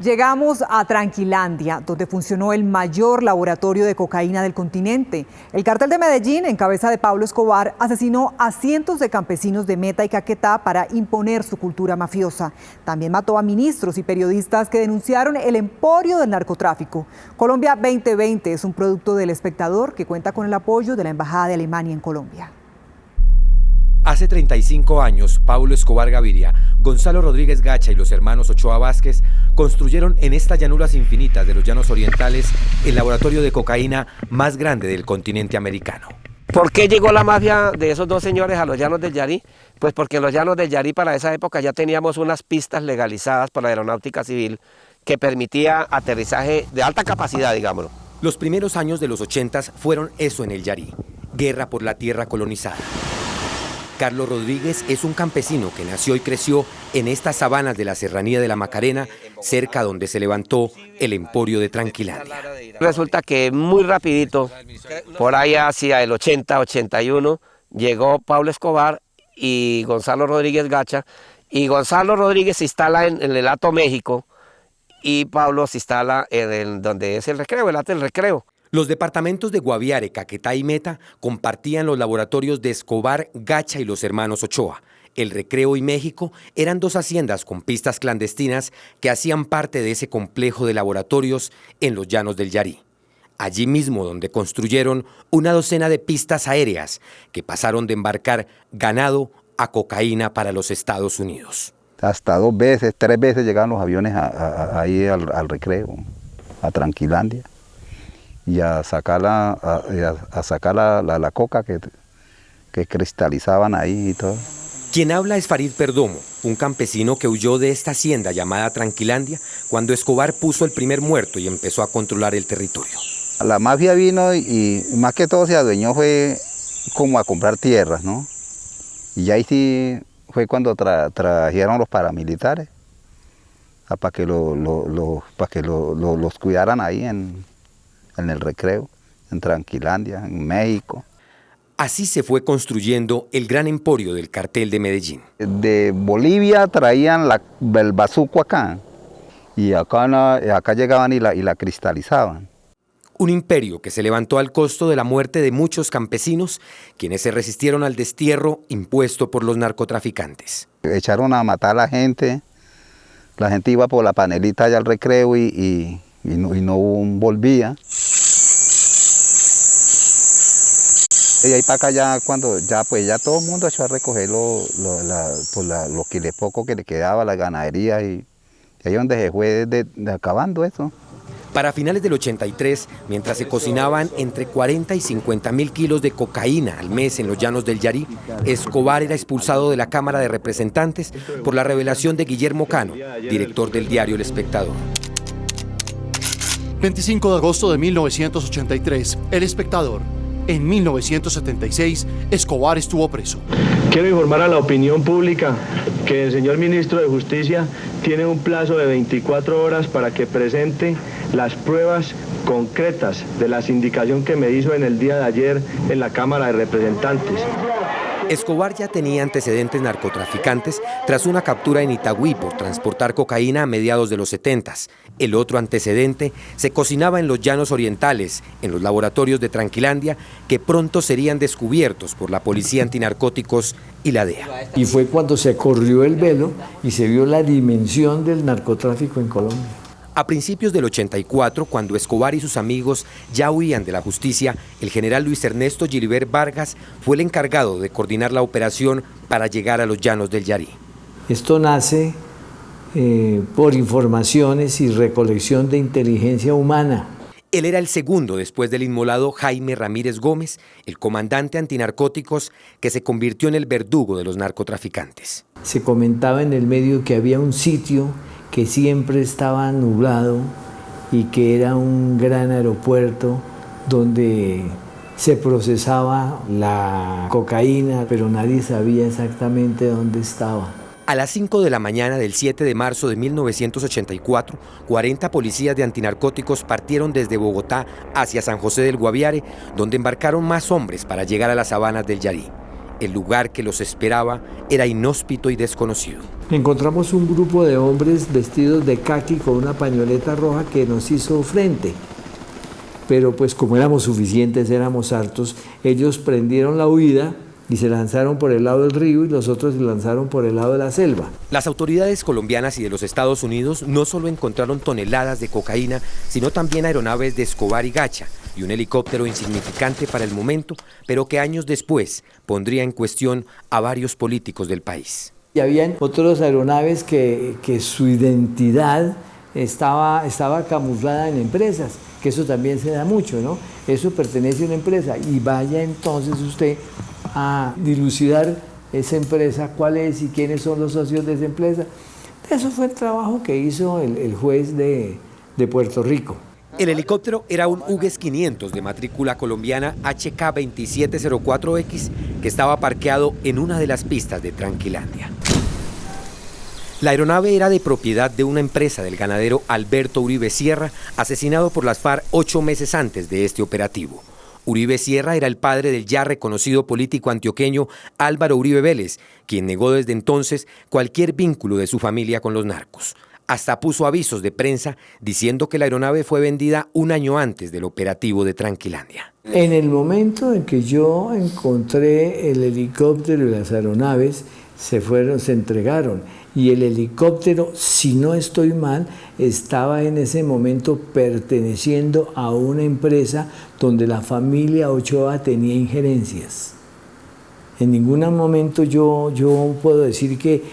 Llegamos a Tranquilandia, donde funcionó el mayor laboratorio de cocaína del continente. El cártel de Medellín, en cabeza de Pablo Escobar, asesinó a cientos de campesinos de Meta y Caquetá para imponer su cultura mafiosa. También mató a ministros y periodistas que denunciaron el emporio del narcotráfico. Colombia 2020 es un producto del Espectador que cuenta con el apoyo de la Embajada de Alemania en Colombia. Hace 35 años, Pablo Escobar Gaviria, Gonzalo Rodríguez Gacha y los hermanos Ochoa Vázquez construyeron en estas llanuras infinitas de los llanos orientales el laboratorio de cocaína más grande del continente americano. ¿Por qué llegó la mafia de esos dos señores a los llanos del Yarí? Pues porque en los llanos del Yarí para esa época ya teníamos unas pistas legalizadas por la aeronáutica civil que permitía aterrizaje de alta capacidad, digámoslo. Los primeros años de los 80 fueron eso en el Yarí, guerra por la tierra colonizada. Carlos Rodríguez es un campesino que nació y creció en estas sabanas de la serranía de la Macarena, cerca donde se levantó el emporio de Tranquilandia. Resulta que muy rapidito, por ahí hacia el 80, 81, llegó Pablo Escobar y Gonzalo Rodríguez Gacha, y Gonzalo Rodríguez se instala en el Hato México y Pablo se instala en donde es el recreo, el Hato del Recreo. Los departamentos de Guaviare, Caquetá y Meta compartían los laboratorios de Escobar, Gacha y los hermanos Ochoa. El Recreo y México eran dos haciendas con pistas clandestinas que hacían parte de ese complejo de laboratorios en los llanos del Yarí. Allí mismo donde construyeron una docena de pistas aéreas que pasaron de embarcar ganado a cocaína para los Estados Unidos. Hasta 2 veces, 3 veces llegaban los aviones ahí al Recreo, a Tranquilandia, y a sacar la coca que cristalizaban ahí y todo. Quien habla es Farid Perdomo, un campesino que huyó de esta hacienda llamada Tranquilandia cuando Escobar puso el primer muerto y empezó a controlar el territorio. La mafia vino y más que todo se adueñó fue como a comprar tierras, ¿no? Y ahí sí fue cuando trajeron los paramilitares para que los cuidaran ahí en el Recreo, en Tranquilandia, en México. Así se fue construyendo el gran emporio del cartel de Medellín. De Bolivia traían el bazuco acá, y acá llegaban y la cristalizaban. Un imperio que se levantó al costo de la muerte de muchos campesinos, quienes se resistieron al destierro impuesto por los narcotraficantes. Echaron a matar a la gente iba por la panelita allá al Recreo y no volvía. Y ahí para acá ya cuando ya todo el mundo echó a recoger lo poco que le quedaba, la ganadería, y ahí donde se fue acabando eso. Para finales del 83, mientras se cocinaban entre 40 y 50 mil kilos de cocaína al mes en los llanos del Yarí, Escobar era expulsado de la Cámara de Representantes por la revelación de Guillermo Cano, director del diario El Espectador. 25 de agosto de 1983, El Espectador. En 1976, Escobar estuvo preso. Quiero informar a la opinión pública que el señor ministro de Justicia tiene un plazo de 24 horas para que presente las pruebas concretas de la sindicación que me hizo en el día de ayer en la Cámara de Representantes. Escobar ya tenía antecedentes narcotraficantes tras una captura en Itagüí por transportar cocaína a mediados de los 70s. El otro antecedente se cocinaba en los llanos orientales, en los laboratorios de Tranquilandia, que pronto serían descubiertos por la Policía Antinarcóticos y la DEA. Y fue cuando se corrió el velo y se vio la dimensión del narcotráfico en Colombia. A principios del 84, cuando Escobar y sus amigos ya huían de la justicia, el general Luis Ernesto Gilibert Vargas fue el encargado de coordinar la operación para llegar a los llanos del Yarí. Esto nace por informaciones y recolección de inteligencia humana. Él era el segundo después del inmolado Jaime Ramírez Gómez, el comandante antinarcóticos que se convirtió en el verdugo de los narcotraficantes. Se comentaba en el medio que había un sitio que siempre estaba nublado y que era un gran aeropuerto donde se procesaba la cocaína, pero nadie sabía exactamente dónde estaba. A las 5 de la mañana del 7 de marzo de 1984, 40 policías de antinarcóticos partieron desde Bogotá hacia San José del Guaviare, donde embarcaron más hombres para llegar a las sabanas del Yarí. El lugar que los esperaba era inhóspito y desconocido. Encontramos un grupo de hombres vestidos de caqui con una pañoleta roja que nos hizo frente. Pero pues como éramos suficientes, éramos hartos, ellos prendieron la huida y se lanzaron por el lado del río y los otros se lanzaron por el lado de la selva. Las autoridades colombianas y de los Estados Unidos no solo encontraron toneladas de cocaína, sino también aeronaves de Escobar y Gacha y un helicóptero insignificante para el momento, pero que años después pondría en cuestión a varios políticos del país. Y habían otras aeronaves que su identidad estaba camuflada en empresas, que eso también se da mucho, ¿no? Eso pertenece a una empresa y vaya entonces usted a dilucidar esa empresa, cuál es y quiénes son los socios de esa empresa. Eso fue el trabajo que hizo el juez de Puerto Rico. El helicóptero era un Hughes 500 de matrícula colombiana HK2704X que estaba parqueado en una de las pistas de Tranquilandia. La aeronave era de propiedad de una empresa del ganadero Alberto Uribe Sierra, asesinado por las FARC 8 meses antes de este operativo. Uribe Sierra era el padre del ya reconocido político antioqueño Álvaro Uribe Vélez, quien negó desde entonces cualquier vínculo de su familia con los narcos. Hasta puso avisos de prensa diciendo que la aeronave fue vendida un año antes del operativo de Tranquilandia. En el momento en que yo encontré el helicóptero y las aeronaves, se entregaron. Y el helicóptero, si no estoy mal, estaba en ese momento perteneciendo a una empresa donde la familia Ochoa tenía injerencias. En ningún momento yo puedo decir que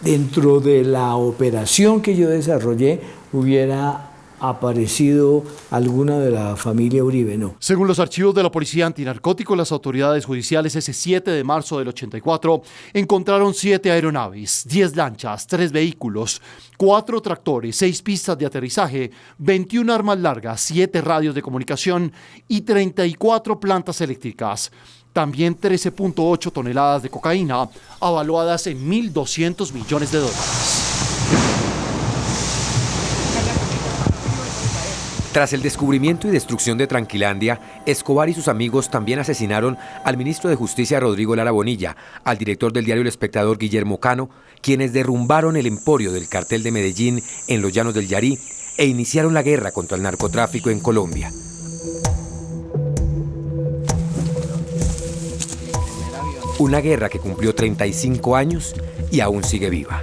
dentro de la operación que yo desarrollé hubiera aparecido alguna de la familia Uribe, no. Según los archivos de la Policía Antinarcótico, las autoridades judiciales ese 7 de marzo del 84 encontraron 7 aeronaves, 10 lanchas, 3 vehículos, 4 tractores, 6 pistas de aterrizaje, 21 armas largas, 7 radios de comunicación y 34 plantas eléctricas. También 13.8 toneladas de cocaína, avaluadas en $1.200 millones. Tras el descubrimiento y destrucción de Tranquilandia, Escobar y sus amigos también asesinaron al ministro de Justicia Rodrigo Lara Bonilla, al director del diario El Espectador Guillermo Cano, quienes derrumbaron el emporio del cartel de Medellín en los llanos del Yarí e iniciaron la guerra contra el narcotráfico en Colombia. Una guerra que cumplió 35 años y aún sigue viva.